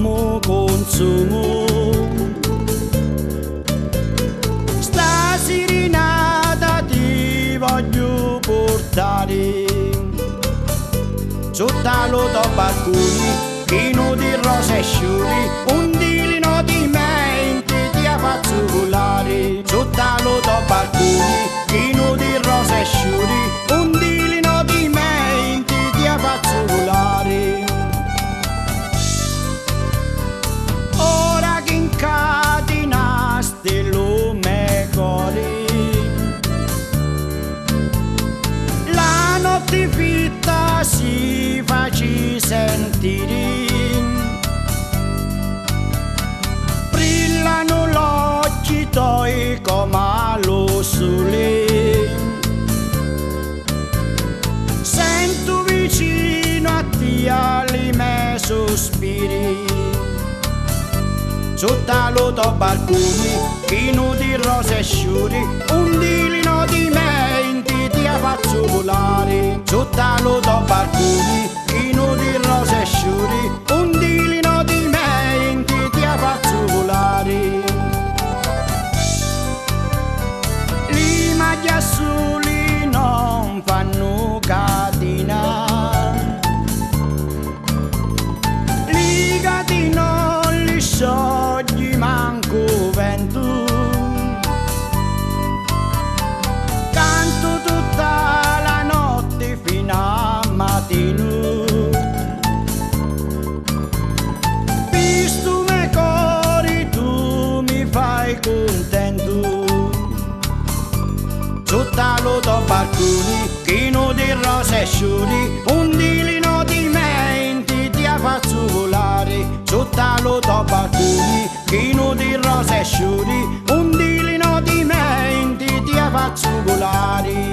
mo consumo. Sta serenata ti voglio portare sotto l'auto balconi, pieno di rose sciuri, un dilino di mente ti faccio volare. Sotto l'auto balconi, pieno di rose sciuri, un dilino di mente ti faccio volare. Ora che incatenaste lo me cuore, la notte fitta si facci sentire, brillano gli occhi tuoi come lo sole, sento vicino a te i miei sospiri. Sotto l'auto balconi, pieno di rose sciuri, un dilino di mente ti faccio volare. Sotto l'auto balconi, pieno di rose sciuri, un dilino di mente ti faccio volare. Li maghi azzurri non fanno catena, li gatti non li sciogli manco vento, canto tutta la notte fino a mattino, visto me cori tu mi fai contento. Sotto l'auto balconi, pieno di rose sciuri, un dilino di mente ti faccio volare. Sotto l'auto balconi, pieno di rose sciuri, un dilino di mente ti faccio volare.